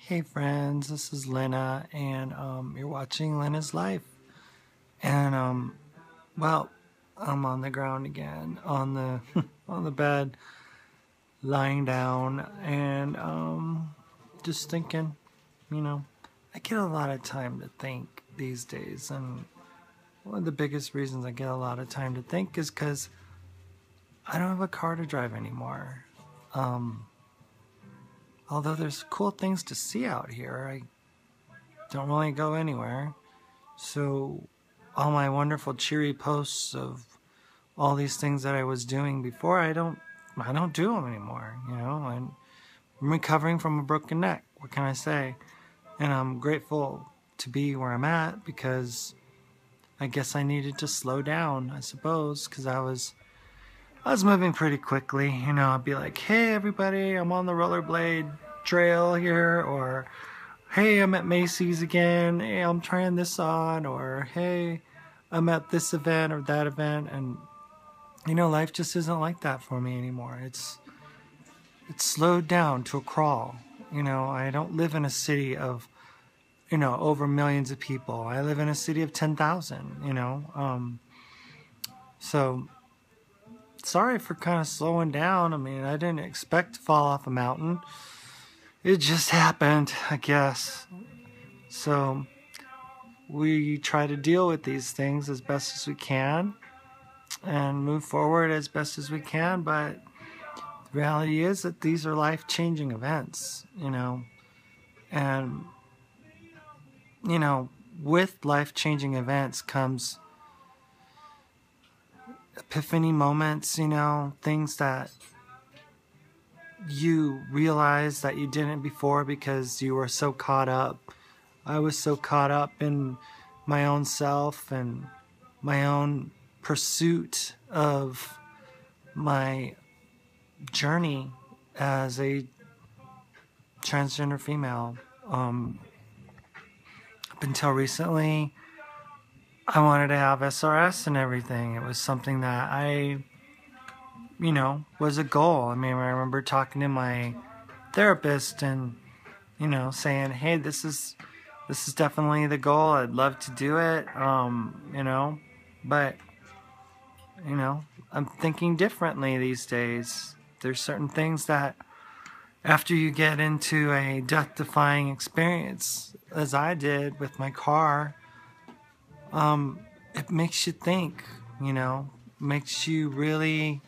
Hey friends, this is Lynna, and you're watching Lynna's Life. And well, I'm on the ground again, on the on the bed, lying down, and just thinking. I get a lot of time to think these days, and one of the biggest reasons I get a lot of time to think is because I don't have a car to drive anymore. Although there's cool things to see out here, I don't really go anywhere. So all my wonderful cheery posts of all these things that I was doing before, I don't do them anymore. I'm recovering from a broken neck. What can I say? And I'm grateful to be where I'm at because I guess I needed to slow down, I suppose, because I was moving pretty quickly. I'd be like, hey everybody, I'm on the rollerblade trail here, or hey, I'm at Macy's again, hey, I'm trying this on, or hey, I'm at this event or that event. And life just isn't like that for me anymore. It's slowed down to a crawl. I don't live in a city of over millions of people. I live in a city of 10,000. So sorry for kind of slowing down. I mean, I didn't expect to fall off a mountain. It just happened, I guess. So we try to deal with these things as best as we can and move forward as best as we can. But the reality is that these are life-changing events, and, with life-changing events comes epiphany moments, things that you realize that you didn't before because you were so caught up. I was so caught up in my own self and my own pursuit of my journey as a transgender female. Up until recently, I wanted to have SRS and everything. It was something that I, was a goal. I mean, I remember talking to my therapist and, saying, hey, this is definitely the goal. I'd love to do it. But, I'm thinking differently these days. There's certain things that after you get into a death-defying experience, as I did with my car, it makes you think, makes you really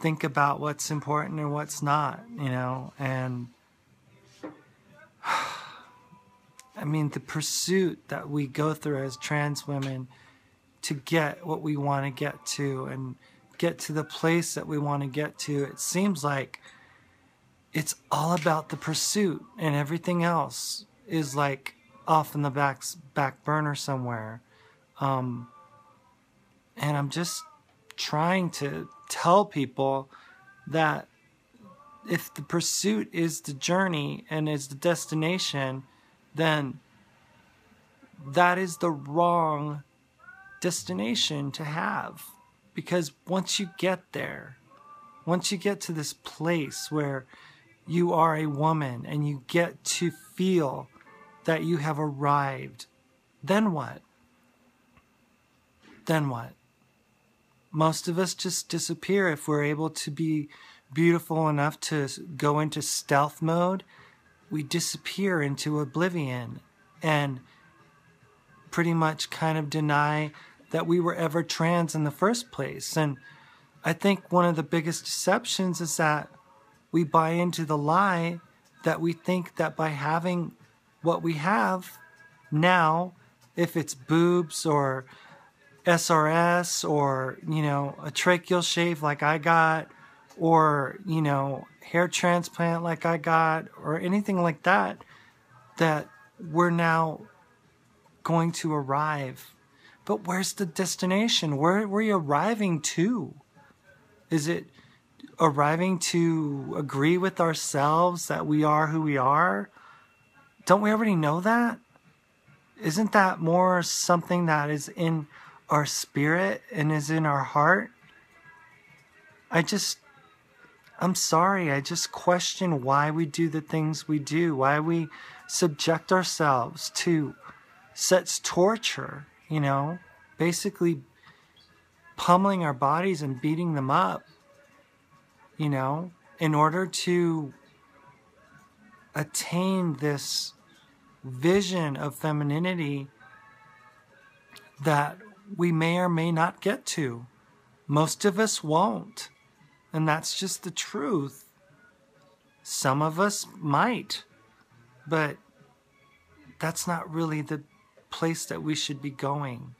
think about what's important and what's not, and I mean, the pursuit that we go through as trans women to get what we want to get to and get to the place that we want to get to, it seems like it's all about the pursuit and everything else is like off in the back burner somewhere. And I'm just trying to tell people that if the pursuit is the journey and is the destination, then that is the wrong destination to have. Because once you get there, once you get to this place where you are a woman and you get to feel that you have arrived, then what? Then what? Most of us just disappear if we're able to be beautiful enough to go into stealth mode. We disappear into oblivion and pretty much kind of deny that we were ever trans in the first place. And I think one of the biggest deceptions is that we buy into the lie that we think that by having what we have now, if it's boobs or SRS or, a tracheal shave like I got, or, hair transplant like I got, or anything like that, that we're now going to arrive. But where's the destination? Where are you arriving to? Is it arriving to agree with ourselves that we are who we are? Don't we already know that? Isn't that more something that is in our spirit and is in our heart? I'm sorry, I just question why we do the things we do, why we subject ourselves to such torture, you know, basically pummeling our bodies and beating them up, you know, in order to attain this vision of femininity that we may or may not get to. Most of us won't. And that's just the truth. Some of us might, but that's not really the place that we should be going.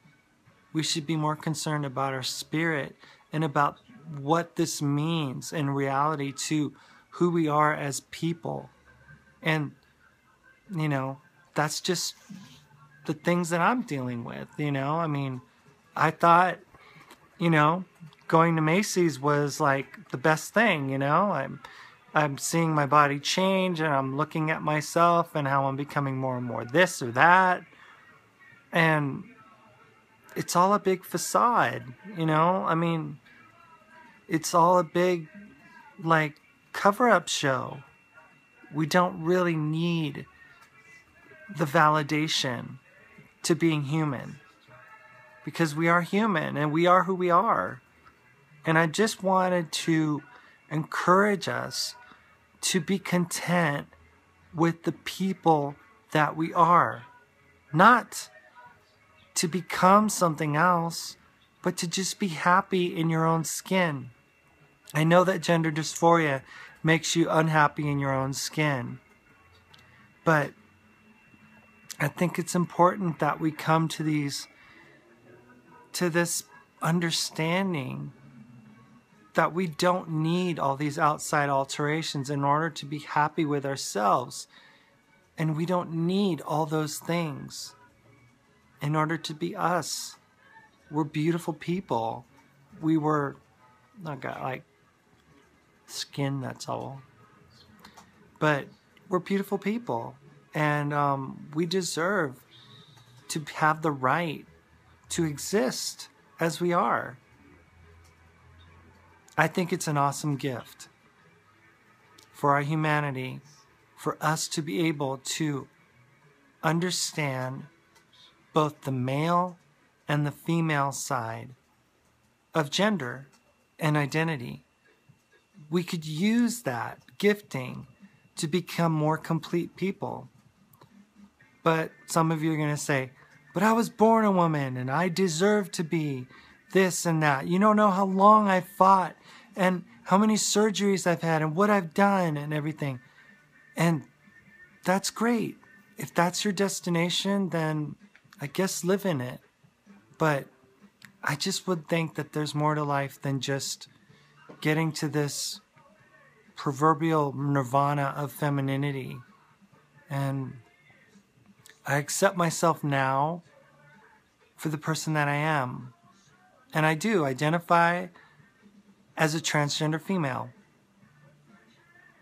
We should be more concerned about our spirit and about what this means in reality to who we are as people. And, you know, that's just the things that I'm dealing with, you know? I mean, I thought, you know, going to Macy's was like the best thing, you know? I'm seeing my body change, and I'm looking at myself and how I'm becoming more and more this or that. And it's all a big facade, you know? I mean, it's all a big, like, cover-up show. We don't really need the validation to being human, because we are human and we are who we are. And I just wanted to encourage us to be content with the people that we are. Not to become something else, but to just be happy in your own skin. I know that gender dysphoria makes you unhappy in your own skin, but I think it's important that we come to this understanding that we don't need all these outside alterations in order to be happy with ourselves. And we don't need all those things in order to be us. We're beautiful people. We were not got like skin, that's all. But we're beautiful people. And we deserve to have the right to exist as we are. I think it's an awesome gift for our humanity, for us to be able to understand both the male and the female side of gender and identity. We could use that gifting to become more complete people. But some of you are going to say, but I was born a woman and I deserve to be this and that. You don't know how long I've fought and how many surgeries I've had and what I've done and everything. And that's great. If that's your destination, then I guess live in it. But I just would think that there's more to life than just getting to this proverbial nirvana of femininity. And I accept myself now for the person that I am. And I do identify as a transgender female.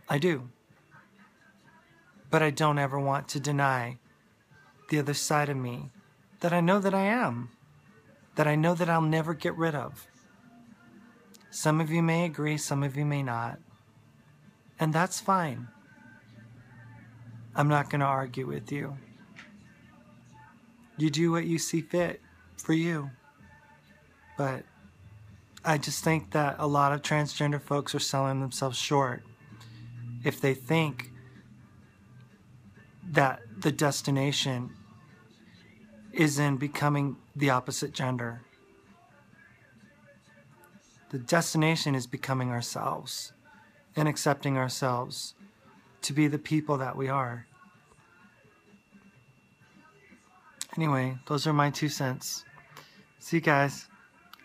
I do. But I don't ever want to deny the other side of me that I know that I am, that I know that I'll never get rid of. Some of you may agree, some of you may not. And that's fine. I'm not going to argue with you. You do what you see fit for you. But I just think that a lot of transgender folks are selling themselves short if they think that the destination is in becoming the opposite gender. The destination is becoming ourselves and accepting ourselves to be the people that we are. Anyway, those are my 2 cents. See you guys.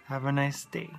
Have a nice day.